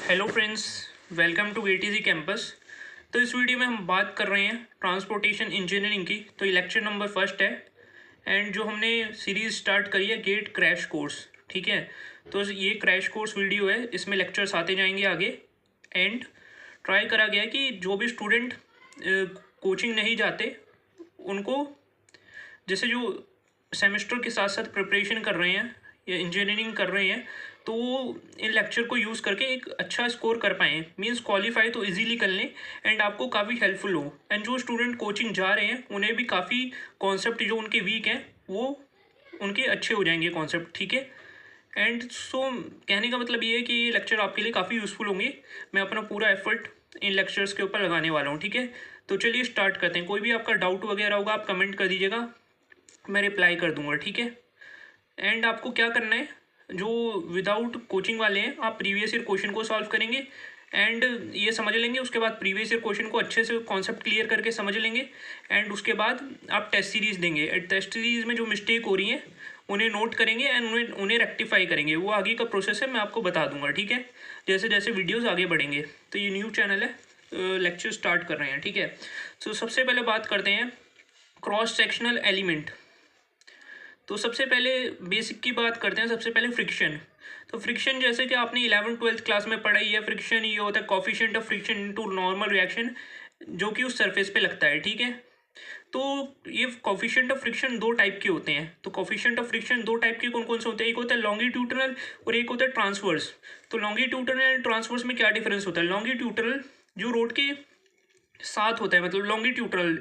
Hello friends, welcome to ATG campus. तो इस video में हम बात कर रहे हैं ट्रांसपोर्टेशन इंजीनियरिंग की। तो ये लेक्चर नंबर फर्स्ट है एंड जो हमने सीरीज़ स्टार्ट करी है गेट क्रैश कोर्स, ठीक है। तो ये क्रैश कोर्स वीडियो है, इसमें लेक्चर्स आते जाएंगे आगे। एंड ट्राई करा गया है कि जो भी स्टूडेंट कोचिंग नहीं जाते उनको, जैसे जो सेमेस्टर के साथ साथ प्रिपरेशन कर रहे हैं या इंजीनियरिंग कर रहे हैं, तो वो इन लेक्चर को यूज़ करके एक अच्छा स्कोर कर पाएँ, मींस क्वालिफाई तो इजीली कर लें एंड आपको काफ़ी हेल्पफुल हो। एंड जो स्टूडेंट कोचिंग जा रहे हैं उन्हें भी काफ़ी कॉन्सेप्ट जो उनके वीक हैं वो उनके अच्छे हो जाएंगे कॉन्सेप्ट, ठीक है। एंड सो कहने का मतलब ये है कि ये लेक्चर आपके लिए काफ़ी यूज़फुल होंगे। मैं अपना पूरा एफर्ट इन लेक्चर्स के ऊपर लगाने वाला हूँ, ठीक है। तो चलिए स्टार्ट करते हैं। कोई भी आपका डाउट वगैरह होगा आप कमेंट कर दीजिएगा, मैं रिप्लाई कर दूंगा, ठीक है। एंड आपको क्या करना है, जो विदाउट कोचिंग वाले हैं आप प्रीवियस ईयर क्वेश्चन को सॉल्व करेंगे एंड ये समझ लेंगे। उसके बाद प्रीवियस ईयर क्वेश्चन को अच्छे से कॉन्सेप्ट क्लियर करके समझ लेंगे एंड उसके बाद आप टेस्ट सीरीज़ देंगे। टेस्ट सीरीज़ में जो मिस्टेक हो रही है उन्हें नोट करेंगे एंड उन्हें रेक्टिफाई करेंगे। वो आगे का प्रोसेस है, मैं आपको बता दूंगा, ठीक है, जैसे जैसे वीडियोस आगे बढ़ेंगे। तो ये न्यू चैनल है, लेक्चर स्टार्ट कर रहे हैं, ठीक है। तो सबसे पहले बात करते हैं क्रॉस सेक्शनल एलिमेंट। तो सबसे पहले बेसिक की बात करते हैं। सबसे पहले फ्रिक्शन। तो फ्रिक्शन जैसे कि आपने 11th-12th क्लास में पढ़ा ही है, फ्रिक्शन ये होता है coefficient of friction into normal reaction जो कि उस सरफेस पे लगता है, ठीक है। तो ये कोफिशिएंट ऑफ फ्रिक्शन दो टाइप के होते हैं। तो कोफिशिएंट ऑफ फ्रिक्शन दो टाइप के कौन कौन से होते हैं, एक होता है लॉन्गिट्यूडनल और एक होता है ट्रांसवर्स। तो लॉन्गिट्यूडनल एंड ट्रांसवर्स में क्या डिफरेंस होता है। लॉन्गिट्यूडनल जो रोड के साथ होता है, मतलब लॉन्गिट्यूडनल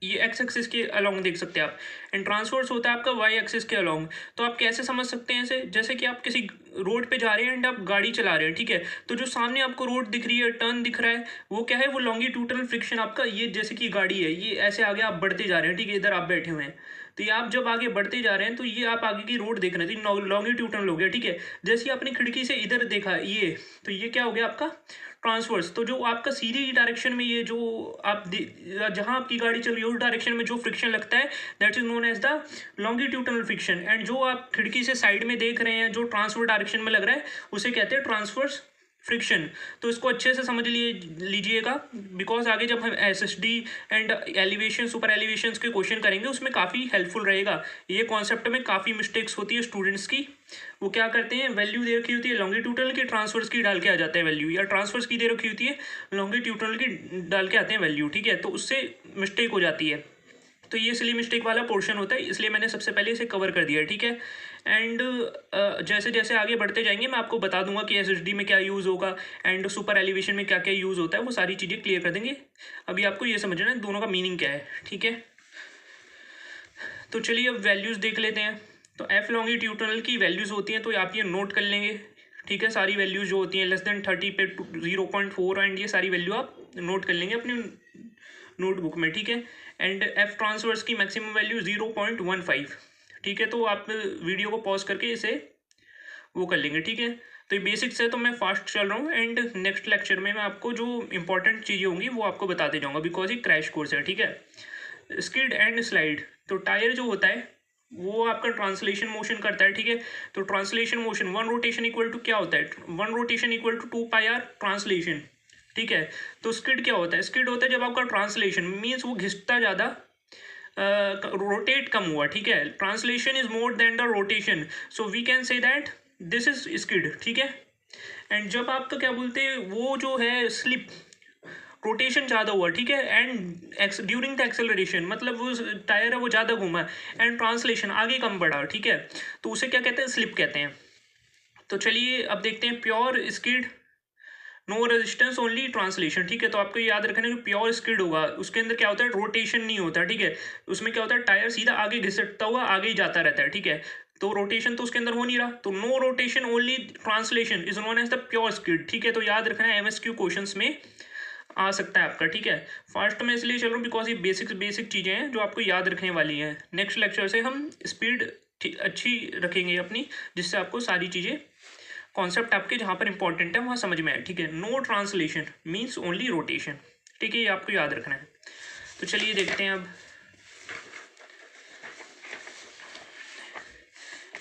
ये एक्स एक्सिस के अलोंग देख सकते हैं आप, एंड ट्रांसवर्स होता है आपका वाई एक्सिस के अलोंग। तो आप कैसे समझ सकते हैं इसे, जैसे कि आप किसी रोड पे जा रहे हैं एंड आप गाड़ी चला रहे हैं, ठीक है। तो जो सामने आपको रोड दिख रही है, टर्न दिख रहा है, वो क्या है, वो लॉन्गिट्यूडनल फ्रिक्शन आपका, ये जैसे कि गाड़ी है ये ऐसे आगे आप बढ़ते जा रहे हैं, ठीक है, इधर आप बैठे हुए हैं। तो ये आप जब आगे बढ़ते जा रहे हैं तो ये आप आगे की रोड देख रहे थे, लॉन्गिट्यूडनल हो गया, ठीक है। जैसे ही आपने खिड़की से इधर देखा ये, तो ये क्या हो गया आपका ट्रांसवर्स। तो जो आपका सीधी डायरेक्शन में ये जो आप जहां आपकी गाड़ी चल रही है उस डायरेक्शन में जो फ्रिक्शन लगता है that is known as the longitudinal friction. And जो आप खिड़की से साइड में देख रहे हैं जो ट्रांसफर डायरेक्शन में लग रहा है उसे कहते हैं ट्रांसवर्स फ्रिक्शन। तो इसको अच्छे से समझ लीजिएगा, बिकॉज आगे जब हम SSD and elevation super elevation के क्वेश्चन करेंगे उसमें काफ़ी हेल्पफुल रहेगा। ये कॉन्सेप्ट में काफ़ी मिस्टेक्स होती है स्टूडेंट्स की। वो क्या करते हैं, वैल्यू दे रखी होती है लॉन्गिट्यूडनल की, ट्रांसवर्स की डाल के आ जाते हैं वैल्यू, या ट्रांसवर्स की दे रखी होती है लॉन्गिट्यूडनल की डाल के आते हैं वैल्यू, ठीक है। तो उससे मिस्टेक हो जाती है। तो ये सिली मिस्टेक वाला पोर्शन होता है, इसलिए मैंने सबसे पहले इसे कवर कर दिया है, ठीक है। एंड जैसे जैसे आगे बढ़ते जाएंगे मैं आपको बता दूंगा कि एसएसडी में क्या यूज़ होगा एंड सुपर एलिवेशन में क्या क्या यूज़ होता है, वो सारी चीज़ें क्लियर कर देंगे। अभी आपको ये समझना है दोनों का मीनिंग क्या है, ठीक है। तो चलिए अब वैल्यूज़ देख लेते हैं। तो एफ लॉन्गिट्यूडनल की वैल्यूज़ होती हैं, तो आप ये नोट कर लेंगे, ठीक है। सारी वैल्यूज़ जो होती हैं लेस देन 30 पे 0.4 एंड ये सारी वैल्यू आप नोट कर लेंगे अपनी नोटबुक में, ठीक है। एंड एफ ट्रांसवर्स की मैक्सिमम वैल्यू 0.15, ठीक है। तो आप वीडियो को पॉज करके इसे वो कर लेंगे, ठीक है। तो ये बेसिक्स है, तो मैं फास्ट चल रहा हूँ एंड नेक्स्ट लेक्चर में मैं आपको जो इंपॉर्टेंट चीज़ें होंगी वो आपको बताते जाऊँगा, बिकॉज ये क्रैश कोर्स है, ठीक है। Skid and slide. तो टायर जो होता है वो आपका ट्रांसलेशन मोशन करता है, ठीक है। तो translation motion one rotation equal to क्या होता है, one rotation equal to 2πr translation, ठीक है। तो स्किड क्या होता है, स्किड होता है जब आपका ट्रांसलेशन मीन्स वो घिसता ज़्यादा, रोटेट कम हुआ, ठीक है। Translation is more than the rotation, so we can say that this is skid, ठीक है। एंड जब आपका क्या बोलते हैं वो जो है स्लिप, रोटेशन ज़्यादा हुआ, ठीक है, एंड ड्यूरिंग द एक्सेलरेशन मतलब वो टायर है वो ज़्यादा घूमा एंड ट्रांसलेशन आगे कम बढ़ा, ठीक है। तो उसे क्या कहते हैं, स्लिप कहते हैं। तो चलिए अब देखते हैं pure skid no resistance only translation, ठीक है। तो आपको याद रखना कि प्योर स्किड होगा उसके अंदर क्या होता है, रोटेशन नहीं होता, ठीक है। उसमें क्या होता है, टायर सीधा आगे घिसटता हुआ आगे ही जाता रहता है, ठीक है। तो रोटेशन तो उसके अंदर हो नहीं रहा, तो no rotation only translation is known as the pure skid, ठीक है। तो याद रखना है एमएसक्यू क्वेश्चंस में आ सकता है आपका, ठीक है। फास्ट में इसलिए चल रहा हूँ बिकॉज ये बेसिक चीज़ें हैं जो आपको याद रखने वाली हैं। नेक्स्ट लेक्चर से हम स्पीड अच्छी रखेंगे अपनी, जिससे आपको सारी चीज़ें कॉन्सेप्ट आपके जहाँ पर इंपॉर्टेंट है वहाँ समझ में आए, ठीक है। No translation means only rotation, ठीक है, ये आपको याद रखना है। तो चलिए देखते हैं अब।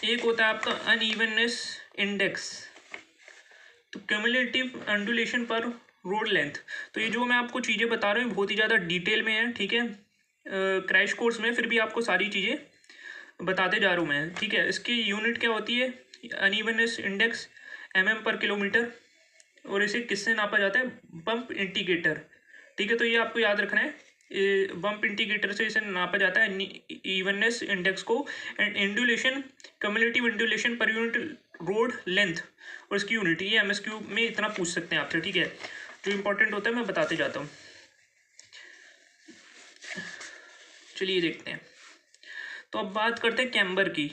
एक होता है आपका अनइवननेस इंडेक्स। तो क्यूमुलेटिव अंडुलेशन पर रोड लेंथ। तो ये जो मैं आपको चीज़ें बता रहा हूँ बहुत ही ज़्यादा डिटेल में है, ठीक है, क्रैश कोर्स में, फिर भी आपको सारी चीज़ें बताते जा रहा हूँ मैं, ठीक है। इसकी यूनिट क्या होती है, अनइवननेस इंडेक्स mm/किलोमीटर, और इसे किससे नापा जाता है, बम्प इंडिकेटर, ठीक है। तो ये आपको याद रखना है, बम्प इंडिकेटर से इसे नापा जाता है इवननेस इंडेक्स को। एंड इंडुलेशन, कम्युलेटिव इंडुलेशन पर यूनिट रोड लेंथ, और इसकी यूनिट, ये MSQ में इतना पूछ सकते हैं आपसे, ठीक है। जो इंपॉर्टेंट होता है मैं बताते जाता हूँ। चलिए देखते हैं। तो अब बात करते हैं कैम्बर की।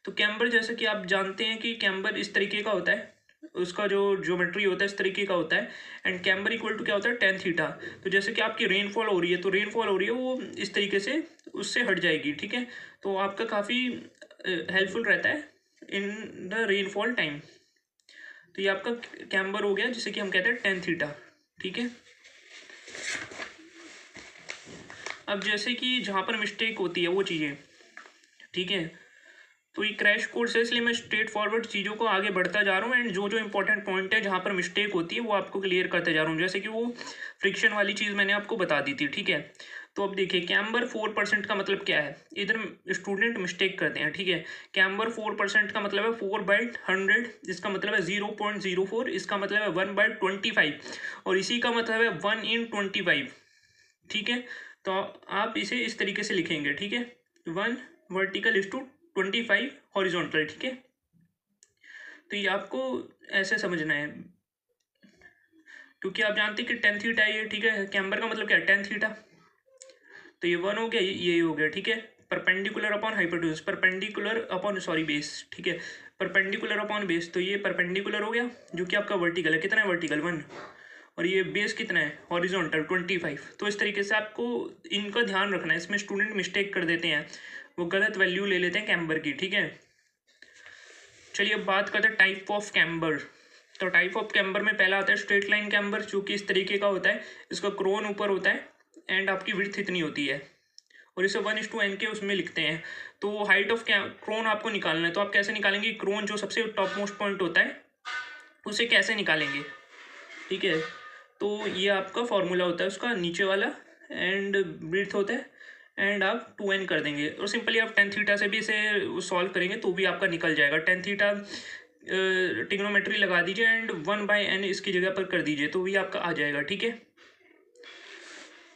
तो कैम्बर, जैसे कि आप जानते हैं कि कैम्बर इस तरीके का होता है, उसका जो ज्योमेट्री होता है इस तरीके का होता है। एंड कैम्बर इक्वल टू क्या होता है, tan थीटा। तो जैसे कि आपकी रेनफॉल हो रही है, तो रेनफॉल हो रही है वो इस तरीके से उससे हट जाएगी, ठीक है। तो आपका काफ़ी हेल्पफुल रहता है इन द रेनफॉल टाइम। तो ये आपका कैम्बर हो गया, जिसे कि हम कहते हैं tan थीटा, ठीक है। अब जैसे कि जहाँ पर मिस्टेक होती है वो चीज़ें, ठीक है। तो ये क्रैश कोर्स है, इसलिए मैं स्ट्रेट फॉरवर्ड चीज़ों को आगे बढ़ता जा रहा हूँ। एंड जो जो इंपॉर्टेंट पॉइंट है जहाँ पर मिस्टेक होती है वो आपको क्लियर करते जा रहा हूँ। जैसे कि वो फ्रिक्शन वाली चीज़ मैंने आपको बता दी थी, ठीक है। तो अब देखिए, कैम्बर 4% का मतलब क्या है, इधर स्टूडेंट मिस्टेक करते हैं, ठीक है। कैम्बर 4% का मतलब है 4/100, इसका मतलब है 0.04, इसका मतलब है 1/25, और इसी का मतलब है 1/25, ठीक है। तो आप इसे इस तरीके से लिखेंगे, ठीक है, 1 वर्टिकल इज टू 25 हॉरिजॉन्टल, ठीक है। तो ये आपको ऐसे समझना है, क्योंकि आप जानते हैं कि tan थीटा है ये, ठीक है। कैम्बर का मतलब क्या है, tan थीटा। तो ये 1 हो गया, ये हो गया, ठीक है। Perpendicular upon hypotenuse, perpendicular upon sorry base, ठीक है, परपेंडिकुलर अपॉन बेस। तो ये परपेंडिकुलर हो गया, जो कि आपका वर्टिकल है, कितना है वर्टिकल 1, और ये बेस कितना है हॉरिजॉन्टल 25। तो इस तरीके से आपको इनका ध्यान रखना है। इसमें स्टूडेंट मिस्टेक कर देते हैं, वो गलत वैल्यू ले लेते हैं कैम्बर की, ठीक है। चलिए अब बात करते हैं टाइप ऑफ कैम्बर। तो टाइप ऑफ कैम्बर में पहला आता है स्ट्रेट लाइन कैम्बर, जो कि इस तरीके का होता है। इसका क्रोन ऊपर होता है एंड आपकी विड्थ इतनी होती है, और इसे 1:n के उसमें लिखते हैं। तो हाइट ऑफ क्रोन आपको निकालना है, तो आप कैसे निकालेंगे, क्रोन जो सबसे टॉप मोस्ट पॉइंट होता है उसे कैसे निकालेंगे, ठीक है। तो ये आपका फॉर्मूला होता है उसका नीचे वाला, एंड ब्रीथ होता है, एंड आप 2n कर देंगे, और सिंपली आप tan थीटा से भी इसे सॉल्व करेंगे तो भी आपका निकल जाएगा। tan थीटा ट्रिग्नोमेट्री लगा दीजिए एंड 1/n इसकी जगह पर कर दीजिए, तो भी आपका आ जाएगा, ठीक है।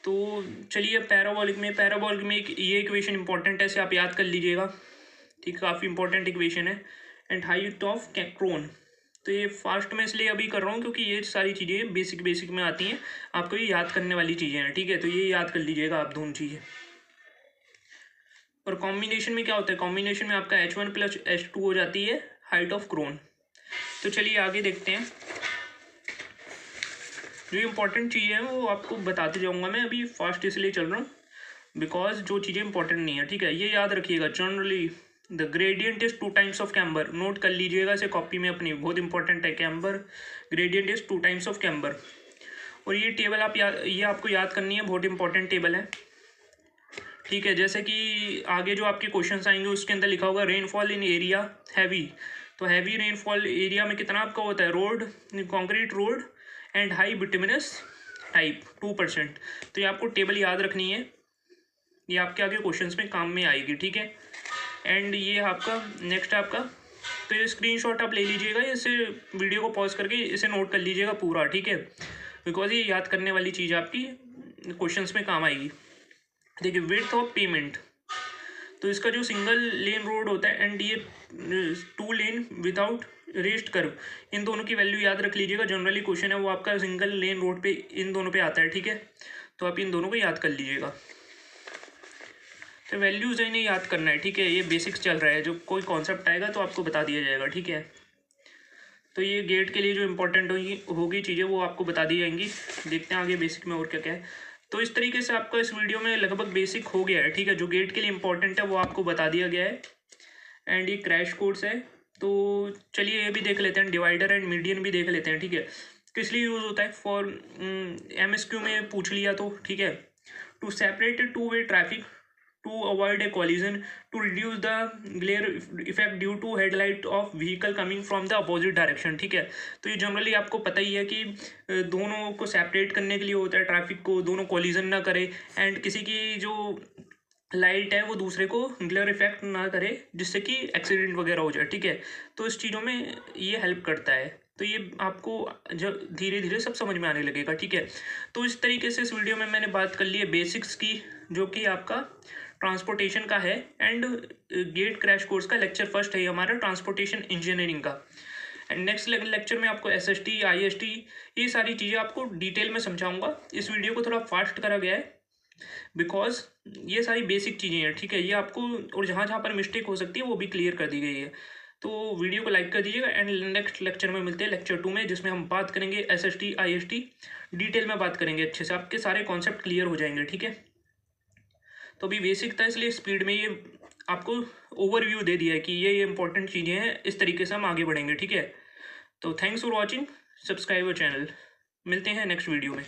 तो चलिए पैराबोलिक में एक ये इक्वेशन इंपॉर्टेंट है, इसे आप याद कर लीजिएगा, ठीक, काफ़ी इंपॉर्टेंट इक्वेशन है। एंड हाइट ऑफ क्रोन, तो ये फास्ट में इसलिए अभी कर रहा हूँ क्योंकि ये सारी चीज़ें बेसिक में आती हैं, आपको ये याद करने वाली चीज़ें हैं, ठीक है। तो ये याद कर लीजिएगा आप दोनों चीज़ें। और कॉम्बिनेशन में क्या होता है, कॉम्बिनेशन में आपका H1 + H2 हो जाती है हाइट ऑफ क्रोन। तो चलिए आगे देखते हैं। जो इंपॉर्टेंट चीज़ें हैं वो आपको बताते जाऊँगा मैं, अभी फास्ट इसलिए चल रहा हूँ बिकॉज जो चीज़ें इंपॉर्टेंट नहीं है, ठीक है। ये याद रखिएगा, generally the gradient is 2 times of camber, note कर लीजिएगा इसे कॉपी में अपनी, बहुत इंपॉर्टेंट है। Camber gradient is 2 times of camber, और ये टेबल आप ये आपको याद करनी है, बहुत इंपॉर्टेंट टेबल है, ठीक है। जैसे कि आगे जो आपके क्वेश्चंस आएंगे उसके अंदर लिखा होगा रेनफॉल इन एरिया हैवी। तो हैवी रेनफॉल एरिया में कितना आपका होता है, road, concrete road and high bituminous type 2%। तो ये आपको टेबल याद रखनी है, ये आपके आगे क्वेश्चंस में काम में आएगी, ठीक है। एंड ये आपका नेक्स्ट आपका, तो ये स्क्रीनशॉट आप ले लीजिएगा, इसे वीडियो को पॉज करके इसे नोट कर लीजिएगा पूरा, ठीक है, बिकॉज ये याद करने वाली चीज़ आपकी क्वेश्चंस में काम आएगी। देखिए विड्थ ऑफ पेमेंट, तो इसका जो सिंगल लेन रोड होता है एंड ये 2 लेन विदाउट रेस्ट कर्व, इन दोनों की वैल्यू याद रख लीजिएगा। जनरली क्वेश्चन है वो आपका सिंगल लेन रोड पे इन दोनों पे आता है, ठीक है। तो आप इन दोनों को याद कर लीजिएगा। तो वैल्यूज़ इन्हें याद करना है, ठीक है। ये बेसिक्स चल रहा है, जो कोई कॉन्सेप्ट आएगा तो आपको बता दिया जाएगा, ठीक है। तो ये गेट के लिए जो इंपॉर्टेंट होगी चीज़ें वो आपको बता दी जाएंगी। देखते हैं आगे बेसिक में और क्या क्या है। तो इस तरीके से आपका इस वीडियो में लगभग बेसिक हो गया है, ठीक है। जो गेट के लिए इंपॉर्टेंट है वो आपको बता दिया गया है, एंड ये क्रैश कोर्स है। तो चलिए ये भी देख लेते हैं, डिवाइडर एंड मीडियन भी देख लेते हैं, ठीक है। किस लिए यूज़ होता है, फॉर MSQ में पूछ लिया तो, ठीक है। To separate 2 way traffic to avoid a collision to reduce the glare effect due to headlight of vehicle coming from the opposite direction. ठीक है, तो ये जनरली आपको पता ही है कि दोनों को सेपरेट करने के लिए होता है, ट्रैफिक को, दोनों कॉलिजन ना करे एंड किसी की जो लाइट है वो दूसरे को ग्लेयर इफेक्ट ना करे जिससे कि एक्सीडेंट वगैरह हो जाए। ठीक है, तो इस चीज़ों में ये हेल्प करता है। तो ये आपको जब धीरे धीरे सब समझ में आने लगेगा। ठीक है, तो इस तरीके से इस वीडियो में मैंने बात कर ली है बेसिक्स की, जो कि आपका ट्रांसपोर्टेशन का है एंड गेट क्रैश कोर्स का लेक्चर फर्स्ट है हमारा ट्रांसपोर्टेशन इंजीनियरिंग का। एंड नेक्स्ट लेक्चर में आपको SST IST ये सारी चीज़ें आपको डिटेल में समझाऊंगा। इस वीडियो को थोड़ा फास्ट करा गया है बिकॉज ये सारी बेसिक चीज़ें हैं। ठीक है, ये आपको और जहाँ जहाँ पर मिस्टेक हो सकती है वो भी क्लियर कर दी गई है। तो वीडियो को लाइक कर दीजिएगा एंड नेक्स्ट लेक्चर में मिलते हैं लेक्चर 2 में, जिसमें हम बात करेंगे SST IST डिटेल में बात करेंगे, अच्छे से आपके सारे कॉन्सेप्ट क्लियर हो जाएंगे। ठीक है, तो अभी बेसिक था इसलिए स्पीड में ये आपको ओवरव्यू दे दिया है कि ये इंपॉर्टेंट चीज़ें हैं, इस तरीके से हम आगे बढ़ेंगे। ठीक है, तो thanks for watching, subscribe our channel, मिलते हैं नेक्स्ट वीडियो में।